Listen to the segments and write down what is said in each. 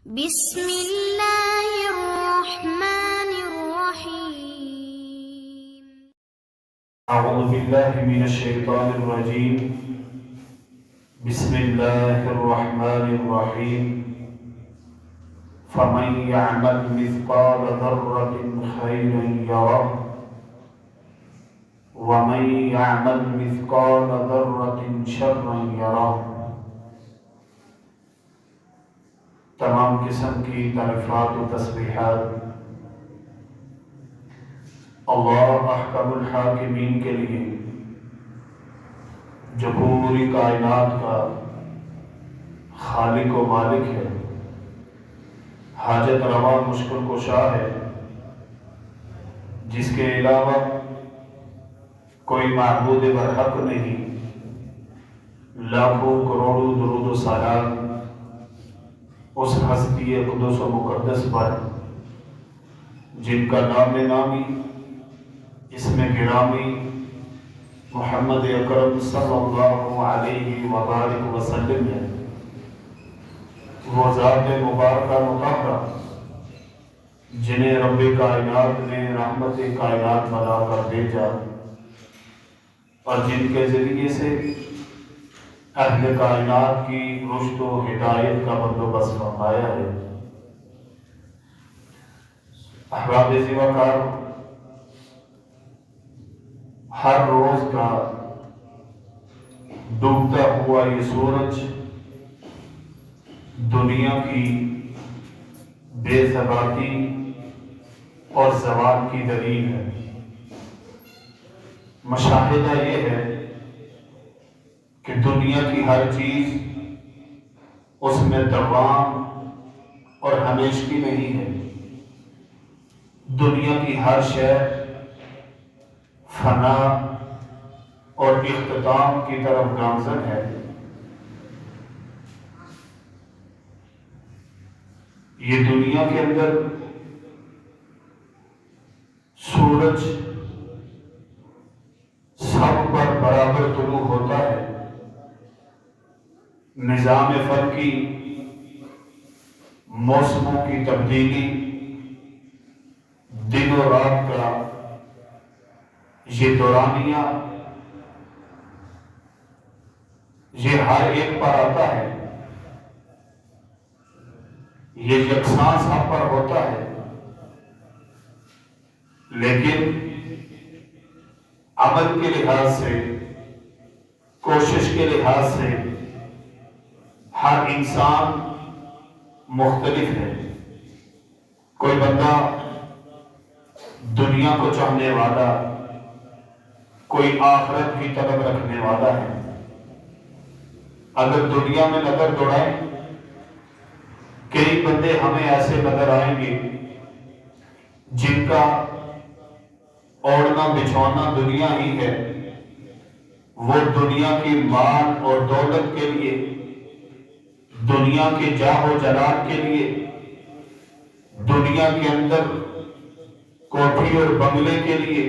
بسم اللہ الرحمن الرحیم اعوذ باللہ من الشیطان الرجیم بسم اللہ الرحمن الرحیم فمن يعمل مثقال ذرة خيرا يره ومن يعمل مثقال ذرة شرا يره۔ تمام قسم کی تعریفات و تسبیحات اللہ احکم الحاکمین کے لیے، جو پوری کائنات کا خالق و مالک ہے، حاجت روا مشکل کشا ہے، جس کے علاوہ کوئی معبود برحق نہیں۔ لاکھوں کروڑوں درود و سلام اس ہستی قدس و مقدس پر جن کا نام نامی اسم گرامی محمد اکرم صلی اللہ علیہ وآلہ وسلم ہے۔ وہ ذات مبارکہ مطہرہ جنہیں رب کائنات نے رحمت کائنات بنا کر بھیجا، اور جن کے ذریعے سے اہل کائنات کی رشد و ہدایت کا بندوبست فرمایا ہے۔ احباب زیوکار، ہر روز کا ڈوبتا ہوا یہ سورج دنیا کی بے ثباتی اور زوال کی دلیل ہے۔ مشاہدہ یہ ہے کہ دنیا کی ہر چیز اس میں دوام اور ہمیشگی نہیں ہے۔ دنیا کی ہر شے فنا اور اختتام کی طرف گامزن ہے۔ یہ دنیا کے اندر سورج سب پر برابر طلوع ہوتا ہے۔ نظام فلکی، موسموں کی تبدیلی، دن و رات کا یہ دورانیہ، یہ ہر ایک پر آتا ہے، یہ یکساں سب پر ہوتا ہے، لیکن عمل کے لحاظ سے، کوشش کے لحاظ سے ہر انسان مختلف ہے۔ کوئی بندہ دنیا کو چاہنے والا، کوئی آخرت کی طلب رکھنے والا ہے۔ اگر دنیا میں نظر دوڑائیں، کئی بندے ہمیں ایسے نظر آئیں گے جن کا اوڑھنا بچھونا دنیا ہی ہے۔ وہ دنیا کی مال اور دولت کے لیے، دنیا کے جاہ و جلال کے لیے، دنیا کے اندر کوٹھی اور بنگلے کے لیے،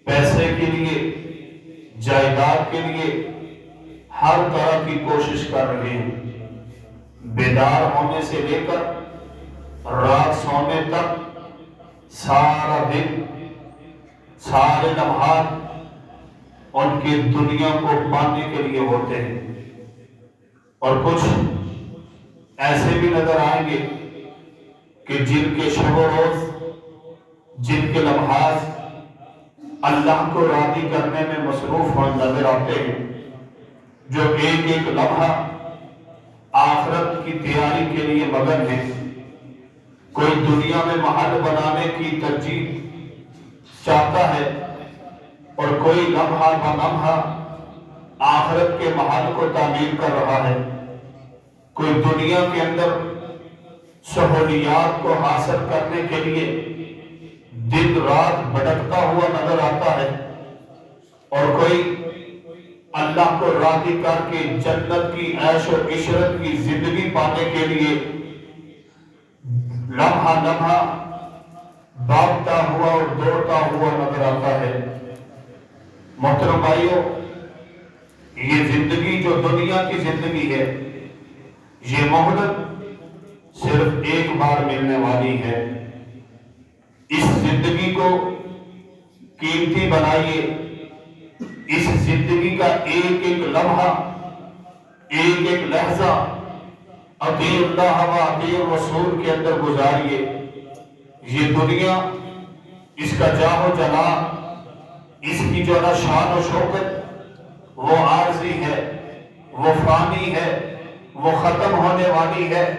پیسے کے لیے، جائیداد کے لیے ہر طرح کی کوشش کر رہے ہیں۔ بیدار ہونے سے لے کر رات سونے تک سارا دن، سارے لمحات ان کے دنیا کو پانے کے لیے ہوتے ہیں۔ اور کچھ ایسے بھی نظر آئیں گے کہ جن کے شب و روز، جن کے لمحات اللہ کو راضی کرنے میں مصروف ہوئے نظر آتے ہیں، جو ایک ایک لمحہ آخرت کی تیاری کے لیے مگن ہے۔ کوئی دنیا میں محل بنانے کی ترجیح چاہتا ہے، اور کوئی لمحہ بہ لمحہ آخرت کے محل کو تعمیر کر رہا ہے۔ کوئی دنیا کے اندر سہولیات کو حاصل کرنے کے لیے دن رات بھٹکتا ہوا نظر آتا ہے، اور کوئی اللہ کو راضی کر کے جنت کی عیش و عشرت کی زندگی پانے کے لیے لمحہ لمحہ بھاگتا ہوا اور دوڑتا ہوا نظر آتا ہے۔ محترم بھائیوں، یہ زندگی جو دنیا کی زندگی ہے، یہ مہلت صرف ایک بار ملنے والی ہے۔ اس زندگی کو قیمتی بنائیے، اس زندگی کا ایک ایک لمحہ، ایک ایک لحظہ اطیع اللہ و اطیع الرسول کے اندر گزاریے۔ یہ دنیا، اس کا جاہ و جلال، اس کی جو شان و شوکت، وہ عارضی ہے، وہ فانی ہے، وہ ختم ہونے والی ہے۔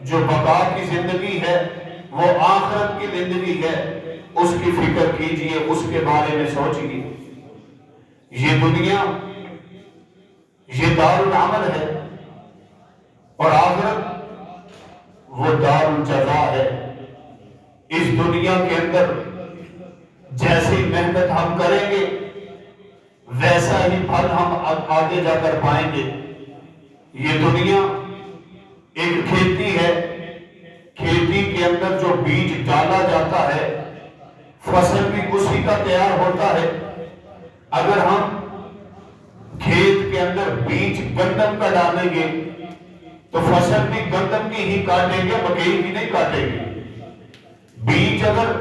جو بقا کی زندگی ہے وہ آخرت کی زندگی ہے، اس کی فکر کیجئے، اس کے بارے میں سوچئے۔ یہ دنیا، یہ دار العمل ہے، اور آخرت وہ دار الجزا ہے۔ اس دنیا کے اندر جیسی محنت ہم کریں گے ویسا ہی پھل ہم آگے جا کر پائیں گے۔ یہ دنیا ایک کھیتی ہے، کھیتی کے اندر جو بیج ڈالا جاتا ہے فصل بھی اسی کا تیار ہوتا ہے۔ اگر ہم کھیت کے اندر بیج گندم کا ڈالیں گے تو فصل بھی گندم کی ہی کاٹیں گے، مکئی کی نہیں کاٹیں گے۔ بیج اگر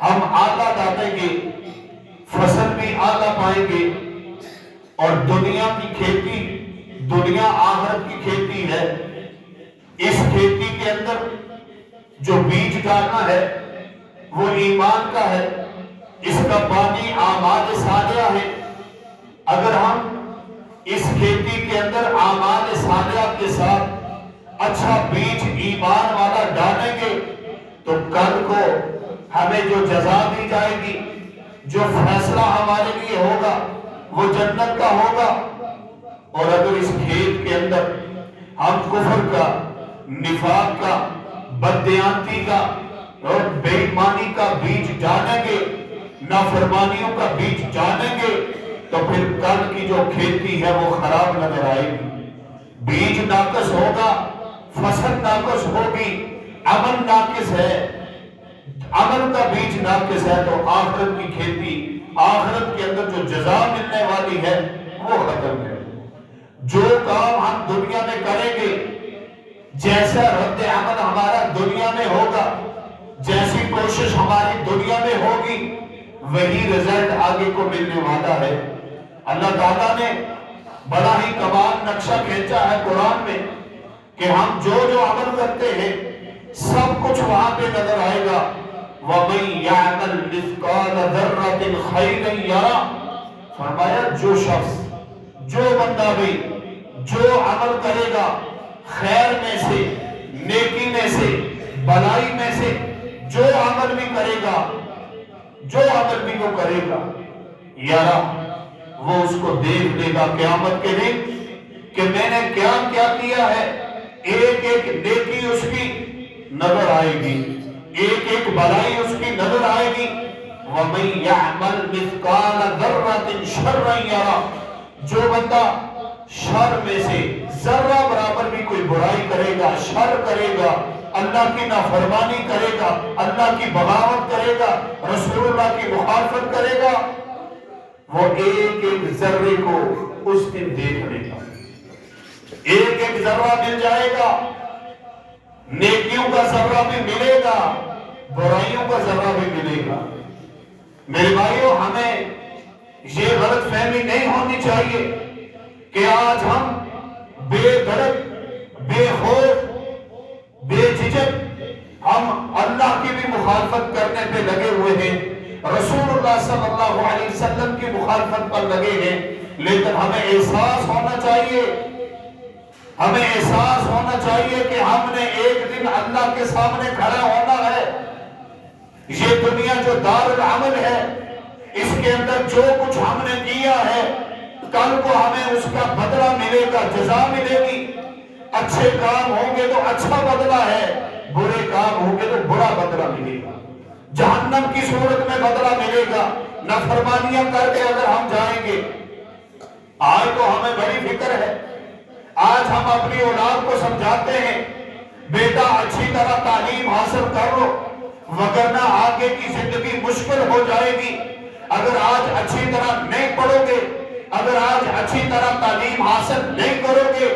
ہم آلہ ڈالیں گے فصل بھی آلہ پائیں گے۔ اور دنیا کی کھیتی، دنیا آخرت کی کھیتی ہے۔ اس کھیتی کے اندر جو بیج ڈالنا ہے وہ ایمان کا ہے، اس کا پانی اعمال صالحہ ہے۔ اگر ہم اس کھیتی کے اندر اعمال صالحہ کے ساتھ اچھا بیج ایمان والا ڈالیں گے تو کل کو ہمیں جو جزا دی جائے گی، جو فیصلہ ہمارے لیے ہوگا وہ جنت کا ہوگا۔ اور اگر اس کھیت کے اندر ہم کفر کا، نفاق کا، بددیانتی کا اور بے ایمانی کا بیج ڈالیں گے، نافرمانیوں کا بیج ڈالیں گے، تو پھر کل کی جو کھیتی ہے وہ خراب نظر آئے گی۔ بیج ناقص ہوگا، فصل ناقص ہوگی، عمل ناقص ہے، عمل کا بیج ناقص ہے، تو آخرت کی کھیتی، آخرت کے اندر جو جزا ملنے والی ہے وہ ختم ہے۔ جو کام ہم دنیا میں کریں گے، جیسا رد عمل ہمارا دنیا میں ہوگا، جیسی کوشش ہماری دنیا میں ہوگی، وہی رزلٹ آگے کو ملنے والا ہے۔ اللہ تعالیٰ نے بڑا ہی کمال نقشہ کھینچا ہے قرآن میں کہ ہم جو جو عمل کرتے ہیں سب کچھ وہاں پہ نظر آئے گا۔ وَمَن يَعْمَلْ مِثْقَالَ ذَرَّةٍ خَيْرًا يَرَهُ، فرمایا جو شخص، جو بندہ بھی جو عمل کرے گا خیر میں سے، نیکی میں سے، بھلائی میں سے، جو عمل بھی کرے گا، جو عمل بھی وہ کرے گا، یارا وہ اس کو دیکھ لے گا قیامت کے دن کہ میں نے کیا کیا کیا ہے۔ ایک ایک نیکی اس کی نظر آئے گی، ایک ایک بھلائی اس کی نظر آئے گی۔ وَمَن يَعْمَلْ مِثْقَالَ ذَرَّةٍ شَرًّا يَرَهُ، جو بندہ شر میں سے ذرہ برابر بھی کوئی برائی کرے گا، شر کرے گا، اللہ کی نافرمانی کرے گا، اللہ کی بغاوت کرے گا، رسول اللہ کی مخالفت کرے گا، وہ ایک ایک ذرے کو اس دن دیکھ لے گا۔ ایک ایک ذرہ مل جائے گا، نیکیوں کا ذرہ بھی ملے گا، برائیوں کا ذرہ بھی ملے گا۔ میرے بھائیوں، ہمیں یہ غلط فہمی نہیں ہونی چاہیے کہ آج ہم بے دھڑک، بے خوف، بے جھجک ہم اللہ کی بھی مخالفت کرنے پہ لگے ہوئے ہیں، رسول اللہ صلی اللہ علیہ وسلم کی مخالفت پر لگے ہیں۔ لیکن ہمیں احساس ہونا چاہیے، ہمیں احساس ہونا چاہیے کہ ہم نے ایک دن اللہ کے سامنے کھڑا ہونا ہے۔ یہ دنیا جو دار العمل ہے، اس کے اندر جو کچھ ہم نے کیا ہے کل کو ہمیں اس کا بدلہ ملے گا، جزا ملے گی۔ اچھے کام ہوں گے تو اچھا بدلہ ہے، برے کام ہوں گے تو برا بدلہ ملے گا، جہنم کی صورت میں بدلہ ملے گا۔ نافرمانیاں کر کے اگر ہم جائیں گے، آج تو ہمیں بڑی فکر ہے، آج ہم اپنی اولاد کو سمجھاتے ہیں بیٹا اچھی طرح تعلیم حاصل کر لو وگرنہ آگے کی زندگی مشکل ہو جائے گی۔ اگر آج اچھی طرح نہیں پڑھو گے، اگر آج اچھی طرح تعلیم حاصل نہیں کرو گے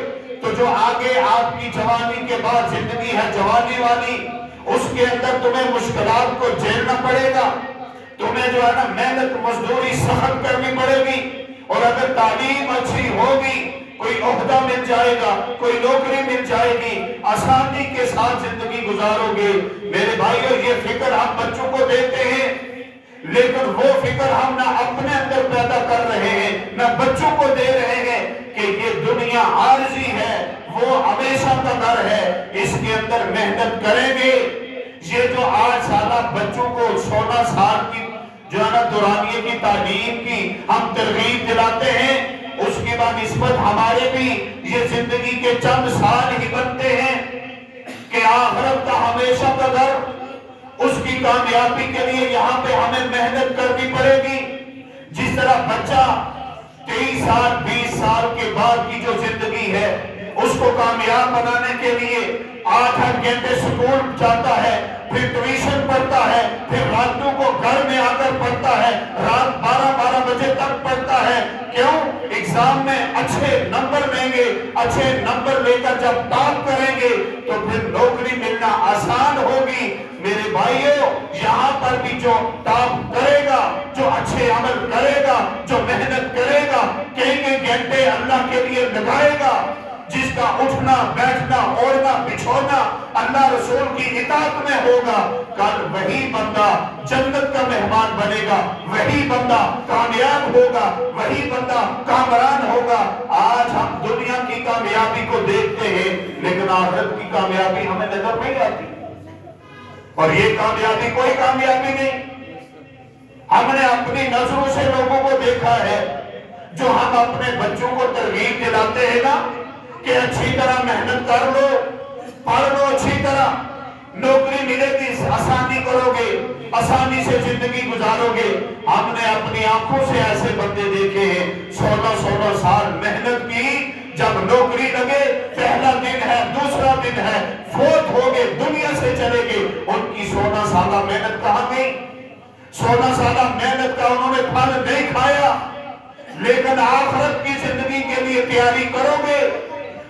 تو جو آگے آپ کی جوانی کے بعد زندگی ہے جوانی والی، اس کے اندر تمہیں مشکلات کو جھیلنا پڑے گا، تمہیں جو ہے نا محنت مزدوری سخت کرنی پڑے گی، اور اگر تعلیم اچھی ہوگی کوئی عہدہ مل جائے گا، کوئی نوکری مل جائے گی، آسانی کے ساتھ زندگی گزارو گے۔ میرے بھائیو، یہ فکر ہم بچوں کو دیتے ہیں، لیکن وہ فکر ہم نہ اپنے اندر پیدا کر رہے ہیں نہ بچوں کو دے رہے ہیں کہ یہ دنیا عارضی ہے، وہ ہمیشہ کا در ہے، اس کے اندر محنت کریں گے۔ یہ جو 8 سالہ بچوں کو 16 سال کی جو ہے نا دورانیے کی تعلیم کی ہم ترغیب دلاتے ہیں، اس کی بنسبت ہمارے بھی یہ زندگی کے چند سال ہی بنتے ہیں کہ آخرت کا ہمیشہ کا در، اس کی کامیابی کے لیے یہاں پہ ہمیں محنت کرنی پڑے گی۔ جس طرح بچہ 23 سال 20 سال کے بعد کی جو زندگی ہے اس کو کامیاب بنانے کے لیے 8 گھنٹے سکول جاتا ہے، پھر ٹیوشن پڑھتا ہے، پھر راتوں کو گھر میں آ کر پڑھتا ہے، رات 12 بجے تک پڑھتا ہے۔ کیوں؟ ایگزام میں اچھے نمبر لیں گے، اچھے نمبر لے کر جب ٹاپ کریں گے تو پھر نوکری ملنا آسان ہوگی۔ میرے بھائیو، یہاں پر بھی جو ٹاپ کرے گا، جو اچھے عمل کرے گا، جو محنت کرے گا، کئی گھنٹے اللہ کے لیے لگائے گا، جس کا اٹھنا بیٹھنا اوڑھنا بچھونا اللہ رسول کی اطاعت میں ہوگا، کل وہی بندہ جنت کا مہمان بنے گا، وہی بندہ کامیاب ہوگا، وہی بندہ کامران ہوگا۔ آج ہم دنیا کی کامیابی کو دیکھتے ہیں لیکن آخرت کی کامیابی ہمیں نظر نہیں آتی، اور یہ کامیابی کوئی کامیابی نہیں۔ ہم نے اپنی نظروں سے لوگوں کو دیکھا ہے، جو ہم اپنے بچوں کو ترغیب دلاتے ہیں نا کہ اچھی طرح محنت کر لو، پڑھ لو اچھی طرح، نوکری ملے گی، آسانی کرو گے، آسانی سے زندگی گزارو گے۔ ہم نے اپنی آنکھوں سے ایسے بندے دیکھے ہیں 16 سال محنت کی، جب نوکری لگے پہلا دن ہے دوسرا دن ہے فوت ہو گئے، دنیا سے چلے گئے۔ ان کی 16 سالہ محنت کہاں گئی؟ 16 سالہ محنت کا انہوں نے پھل نہیں کھایا، لیکن آخرت کی زندگی کے لیے تیاری کرو گے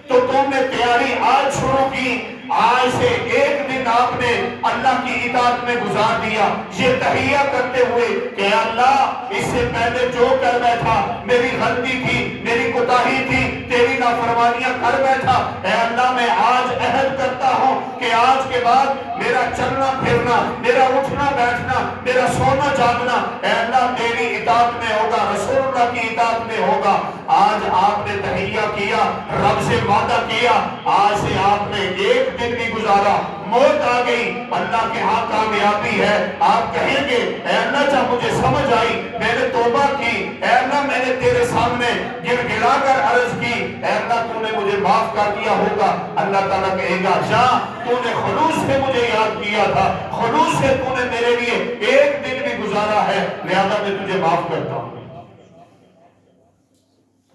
تو تم نے تیاری آج شروع کی، آج سے ایک دن آپ نے اللہ کی اطاعت میں گزار دیا، یہ تحیہ کرتے ہوئے کہ اللہ اس سے پہلے جو کر بیٹھا میری غلطی تھی، میری کوتاہی تھی، تیری نافرمانیاں کر بیٹھا، اے اللہ میں آج عہد کرتا ہوں کہ آج کے بعد میرا چلنا پھرنا، میرا اٹھنا بیٹھنا، میرا سونا جاگنا اے اللہ تیری اطاعت میں ہوگا، رسول اللہ کی اطاعت میں ہوگا۔ آج آپ نے تحیہ کیا، رب سے وعدہ کیا، آج سے آپ نے ایک دن بھی گزارا، موت آ گئی، اللہ کے ہاں کامیابی ہے۔ آپ کہیں گے اے اللہ جب مجھے سمجھ آئی میں نے توبہ کی، اے اللہ میں نے تیرے سامنے گر گڑا کر عرض کی، اے اللہ تو نے مجھے معاف کر دیا ہوگا۔ اللہ تعالیٰ کہے گا جا، تو نے خلوص سے مجھے یاد کیا تھا، خلوص سے تو نے میرے لیے ایک دن بھی گزارا ہے، لہذا میں تجھے معاف کرتا ہوں۔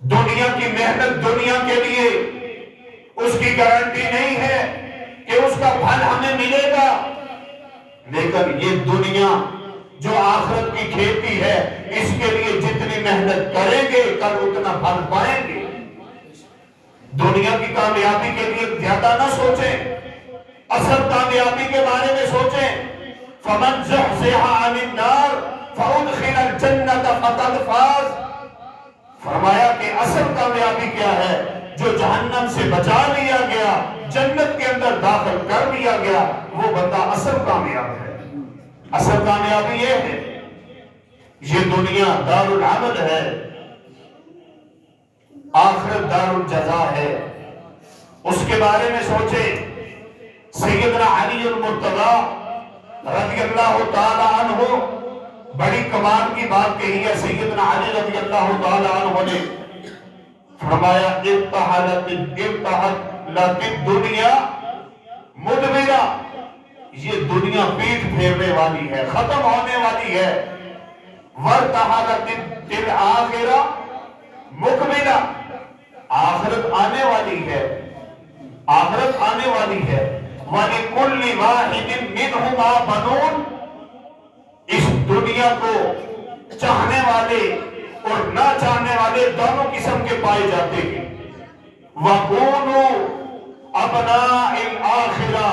دنیا کی محنت دنیا کے لیے اس کی گارنٹی نہیں ہے کہ اس کا پھل ہمیں ملے گا، لیکن یہ دنیا جو آخرت کی کھیتی ہے اس کے لیے جتنی محنت کریں گے کل اتنا پھل پائیں گے۔ دنیا کی کامیابی کے لیے زیادہ نہ سوچیں، اصل کامیابی کے بارے میں سوچیں۔ فَمَنْ زُحْزِحَ عَنِ النَّارِ فَأُدْخِلَ الْجَنَّةَ فَقَدْ فَازَ۔ فرمایا کہ اصل کامیابی کیا ہے؟ جو جہنم سے بچا لیا گیا، جنت کے اندر داخل کر دیا گیا، وہ بندہ اصل کامیاب ہے۔ اصل کامیابی یہ ہے، یہ دنیا دار العمل ہے، آخرت دار الجزا ہے۔ اس کے بارے میں سوچیں۔ سیدنا علی المرتضی رضی اللہ تعالی عنہ، بڑی کمال کی بات کہی ہے سیدنا علی رضی اللہ تعالی عنہ نے، فرمایا ارتحلت الدنیا مدبرہ، یہ دنیا پیٹھ پھیرنے والی ہے، ختم ہونے والی ہے۔ وارتحلت الآخرہ مقبلہ، آخرت آنے والی ہے، آخرت آنے والی ہے۔ وَلِكُلِّ وَاحِدٍ مِّنْهُمَا بَنُونَ، اس دنیا کو چاہنے والے اور نہ چاہنے والے دونوں قسم کے پائے جاتے ہیں۔ وَكُونُوا أَبْنَاءَ الْآخِرَةِ،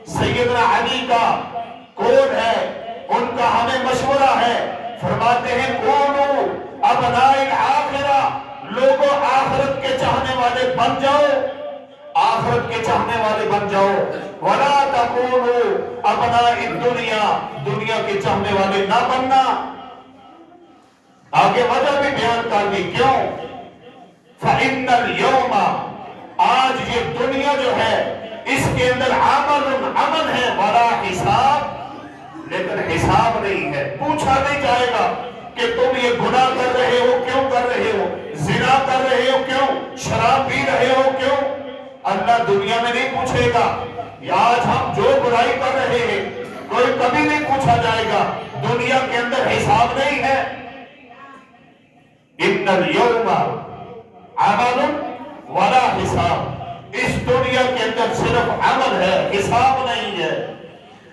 سیدنا علی کا کوڈ ہے، ان کا ہمیں مشورہ ہے، فرماتے ہیں کونوا ابناء الآخرہ، لوگوں آخرت کے چاہنے والے بن جاؤ، آخرت کے چاہنے والے بن جاؤ، وَلَا تَكُونُوا أَبْنَاءَ الدُّنْيَا، دنیا کے چاہنے والے نہ بننا۔ آگے وجہ بھی بیان کر دی، کیوں؟ فَإِنَّ الْيَوْمَ، آج یہ دنیا جو ہے اس کے اندر عمل ہے، وَلَا حساب، لیکن حساب نہیں ہے، پوچھا نہیں جائے گا کہ تم یہ گناہ کر رہے ہو، کیوں کر رہے ہو، زنا کر رہے ہو کیوں، شراب پی رہے ہو کیوں؟ اللہ دنیا میں نہیں پوچھے گا۔ آج ہم جو برائی کر رہے ہیں کوئی کبھی نہیں پوچھا جائے گا، دنیا کے اندر حساب نہیں ہے۔ ان اليوم عمل ولا حساب، اس دنیا کے اندر صرف عمل ہے، حساب نہیں ہے۔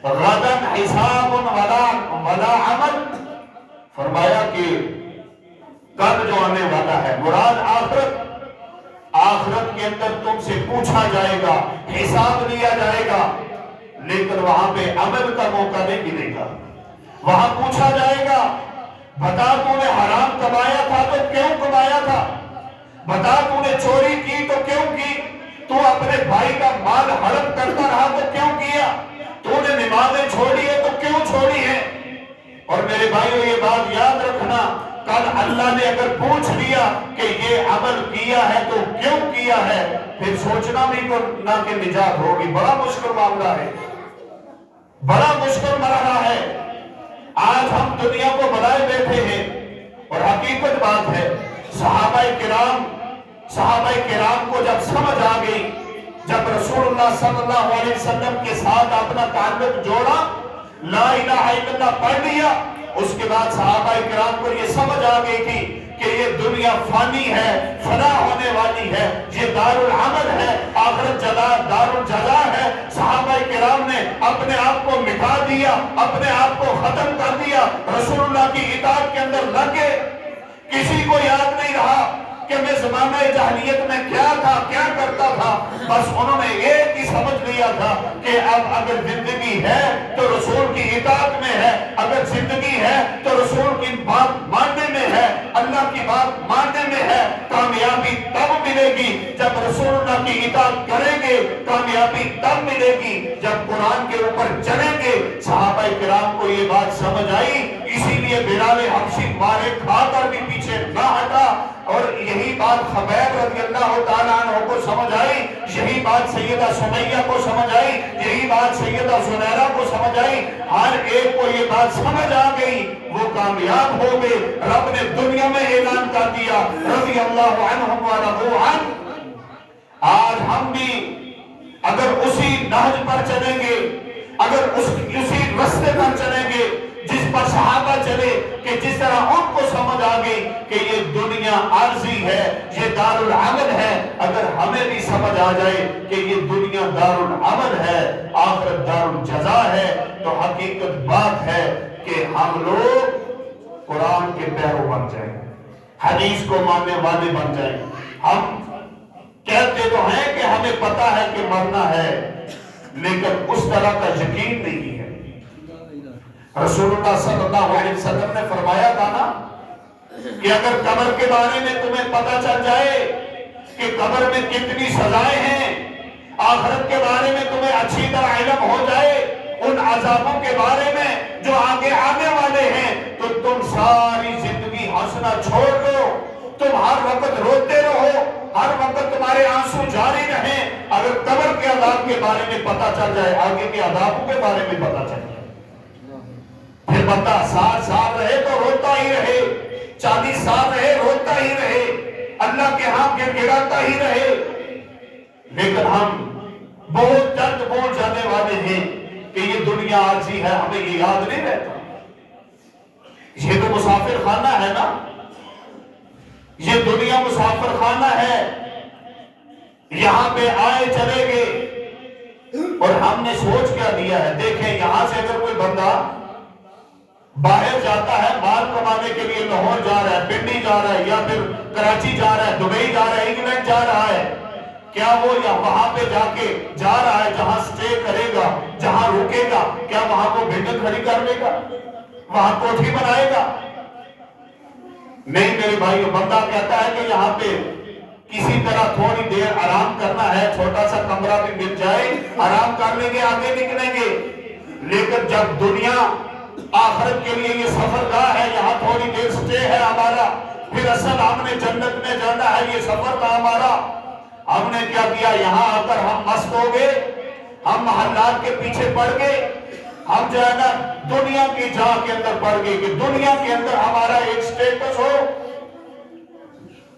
غدن حساب ولا عمل، فرمایا کہ کل جو آنے والا ہے مراد آخرت، آخرت کے اندر تم سے پوچھا جائے گا، حساب لیا جائے گا، لیکن وہاں پہ عمل کا موقع نہیں ملے گا۔ وہاں پوچھا جائے گا بتا تو نے حرام کمایا تھا تو کیوں کمایا تھا، بتا تو نے چوری کی تو کیوں کی، تو اپنے بھائی کا مال ہڑپ کرتا رہا تو کیوں کیا، تو نے نمازیں چھوڑی ہے تو کیوں چھوڑی ہے۔ اور میرے بھائیو یہ بات یاد رکھنا، کل اللہ نے اگر پوچھ لیا کہ یہ عمل کیا ہے تو کیوں کیا ہے، پھر سوچنا بھی نہ کہ نجات ہوگی، بڑا مشکل معاملہ ہے، بڑا مشکل مرحلہ ہے۔ آج ہم دنیا کو بنائے بیٹھے ہیں، اور حقیقت بات ہے صحابہ کرام کو جب سمجھ آ گئی، جب رسول اللہ صلی اللہ علیہ وسلم کے ساتھ اپنا تعلق جوڑا، لا الہ الا اللہ پڑھ لیا، اس کے بعد صحابہ کرام کو یہ سمجھ آ گئی تھی کہ یہ دنیا فانی ہے، فنا ہونے والی ہے، یہ دار العمل ہے، آخرت دار الجزا ہے۔ صحابہ کرام نے اپنے آپ کو مٹا دیا، اپنے آپ کو ختم کر دیا، رسول اللہ کی اطاعت کے اندر لگ گئے۔ کسی کو یاد نہیں رہا کہ میں زمانہ جاہلیت میں کیا تھا، کیا کرتا تھا، بس انہوں نے ایک ہی سمجھ لیا تھا کہ اب اگر زندگی ہے تو رسول کی اطاعت میں ہے، اگر زندگی ہے تو رسول کی بات ماننے میں ہے، اللہ کی بات ماننے میں ہے۔ کامیابی تب ملے گی جب رسول اللہ کی اطاعت کریں گے، کامیابی تب ملے گی جب قرآن کے اوپر چلیں گے۔ صحابہ کرام کو یہ بات سمجھ آئی، اسی لیے بلال حبشی مارے کھا کر بھی پیچھے نہ ہٹا، اور یہی بات خبیب رضی اللہ تعالیٰ عنہ کو سمجھ آئی، یہی بات سیدہ سمیہ کو سمجھ آئی، یہی بات سیدہ زنیرہ کو سمجھ آئی، ہر ایک کو یہ بات سمجھ آ گئی، وہ کامیاب ہو گئے۔ رب نے دنیا میں اعلان کر دیا رضی اللہ عنہم ورضوا عنہ۔ آج ہم بھی اگر اسی نہج پر چلیں گے، اگر اسی رستے پر چلیں گے جس پر صحابہ چلے، کہ جس طرح ان کو سمجھ آ گئی کہ یہ دنیا عارضی ہے، یہ دار العمل ہے، اگر ہمیں بھی سمجھ آ جائے کہ یہ دنیا دار العمل ہے، آخرت دار الجزا ہے، تو حقیقت بات ہے کہ ہم لوگ قرآن کے پیرو بن جائیں، حدیث کو ماننے والے بن جائیں۔ ہم کہتے تو ہیں کہ ہمیں پتا ہے کہ مرنا ہے، لیکن اس طرح کا یقین نہیں ہے۔ رسول اللہ صلی اللہ علیہ وسلم نے فرمایا تھا نا کہ اگر قبر کے بارے میں تمہیں پتا چل جائے کہ قبر میں کتنی سزائیں ہیں، آخرت کے بارے میں تمہیں اچھی طرح علم ہو جائے، ان عذابوں کے بارے میں جو آگے آنے والے ہیں، تو تم ساری زندگی ہنسنا چھوڑ دو، تم ہر وقت روتے رہو، ہر وقت تمہارے آنسو جاری رہیں۔ اگر قبر کے عذاب کے بارے میں پتا چل جائے، آگے کے عذابوں کے بارے میں پتا چل جائے، پھر بندہ 60 سال رہے تو روتا ہی رہے، 40 سال رہے روتا ہی رہے، اللہ کے ہاں گر گراتا ہی رہے۔ لیکن ہم بہت جلد بول جانے والے ہیں کہ یہ دنیا عارضی ہے، ہمیں یہ یاد نہیں رہتا۔ یہ تو مسافر خانہ ہے نا، یہ دنیا مسافر خانہ ہے، یہاں پہ آئے چلے گئے، اور ہم نے سوچ کیا دیا ہے۔ دیکھیں یہاں سے اگر کوئی بندہ باہر جاتا ہے مال کمانے کے لیے، لاہور جا رہا ہے، پنڈی جا رہا ہے، یا پھر کراچی جا رہا ہے، دبئی جا رہا ہے، انگلینڈ جا رہا ہے، کیا وہ یا وہاں پہ جا رہا ہے جہاں سٹے کرے گا، جہاں رکے گا، کیا وہاں کو بلڈنگ کھڑی کر لے گا، وہاں کوٹھی بنائے گا؟ نہیں میرے بھائیو، بندہ کہتا ہے کہ یہاں پہ کسی طرح تھوڑی دیر آرام کرنا ہے، چھوٹا سا کمرہ بھی مل جائے، آرام کر لیں گے، آگے نکلیں گے۔ لیکن جب دنیا آخرت کے لیے یہ سفرگاہ ہے، یہاں تھوڑی دیر سٹے ہے ہمارا، پھر اصل ہم نے جنت میں جانا ہے، یہ سفر تھا ہمارا۔ ہم نے کیا کیا؟ یہاں آ کر ہم مست ہو گئے، ہم محلات کے پیچھے پڑ گئے، ہم جو ہے نا دنیا کی جان کے اندر پڑ گئے کہ دنیا کے اندر ہمارا ایک سٹیٹس ہو۔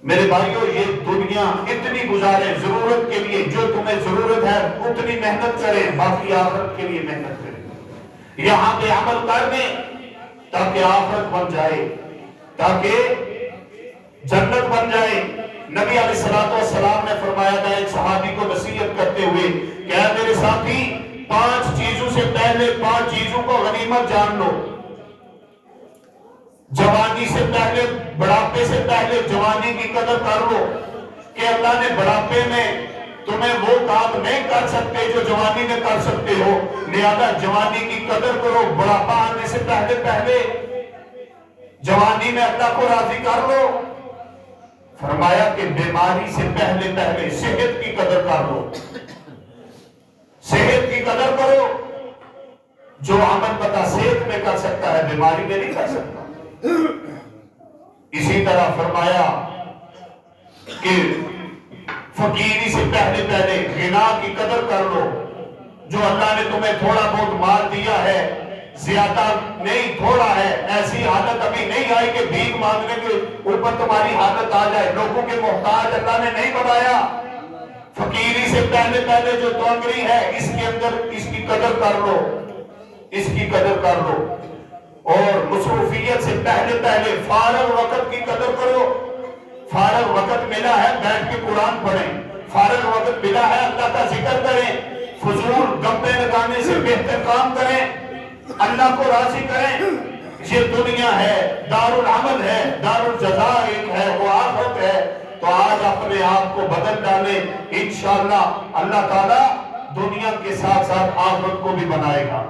میرے بھائیو، یہ دنیا اتنی گزارے ضرورت کے لیے، جو تمہیں ضرورت ہے اتنی محنت کریں، باقی آخرت کے لیے محنت کریں، یہاں پہ عمل کر دیں تاکہ آخرت بن جائے، تاکہ جنت بن جائے۔ نبی علیہ السلام نے فرمایا تھا ایک صحابی کو نصیحت کرتے ہوئے کہ اے میرے ساتھی، 5 چیزوں سے پہلے 5 چیزوں کو غنیمت جان لو۔ جوانی سے پہلے، بڑھاپے سے پہلے جوانی کی قدر کر لو کہ اللہ نے بڑھاپے میں تمہیں وہ کام نہیں کر سکتے جو جوانی میں کر سکتے ہو، لہذا جوانی کی قدر کرو، بڑھاپا آنے سے پہلے جوانی میں اللہ کو راضی کر لو۔ فرمایا کہ بیماری سے پہلے صحت کی قدر کر لو، صحت کی قدر کرو، جو عمل پتا صحت میں کر سکتا ہے بیماری میں نہیں کر سکتا۔ اسی طرح فرمایا کہ فقیری سے پہلے غنا کی قدر کر لو، جو اللہ نے تمہیں تھوڑا بہت مال دیا ہے، زیادہ نہیں تھوڑا ہے، ایسی حالت ابھی نہیں آئی کہ بھیک مانگنے کے اوپر تمہاری حالت آ جائے، لوگوں کے محتاج اللہ نے نہیں بنایا۔ فقیری سے پہلے جو تونگری ہے، اس کے اندر اس کی قدر کر لو، اس کی قدر کر لو، اور مصروفیت سے پہلے فارغ وقت کی قدر کرو۔ فارغ وقت ملا ہے بیٹھ کے قرآن پڑھیں، فارغ وقت ملا ہے اللہ کا ذکر کریں، فضول گپے لگانے سے بہتر کام کریں، اللہ کو راضی کریں۔ یہ دنیا ہے، دار العمل ہے، دار الجزا ایک ہے، وہ آخرت ہے۔ تو آج اپنے آپ کو بدل ڈالیں، انشاءاللہ اللہ تعالیٰ دنیا کے ساتھ ساتھ آخرت کو بھی بنائے گا۔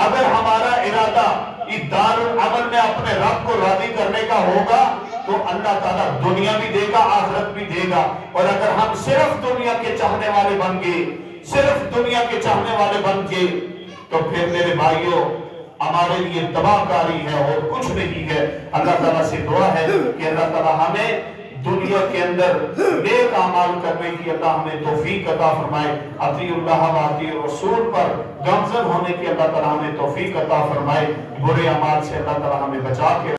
اگر ہمارا ارادہ اس دار العمل میں اپنے رب کو راضی کرنے کا ہوگا تو اللہ تعالیٰ دنیا بھی دے گا، آخرت بھی دے گا۔ اور اگر ہم صرف دنیا کے چاہنے والے بن گئے، صرف دنیا کے چاہنے والے بن گئے، تو پھر میرے بھائیوں ہمارے لیے تباہ کاری ہے اور کچھ نہیں ہے۔ اللہ تعالیٰ سے دعا ہے کہ اللہ تعالیٰ ہمیں دنیا کے اندر نیک اعمال کرنے کی اللہ ہمیں توفیق عطا فرمائے، اطیع اللہ و اطیع الرسول پر گامزن ہونے کی اللہ تعالیٰ ہمیں توفیق عطا فرمائے، برے اعمال سے اللہ تعالیٰ ہمیں بچا کے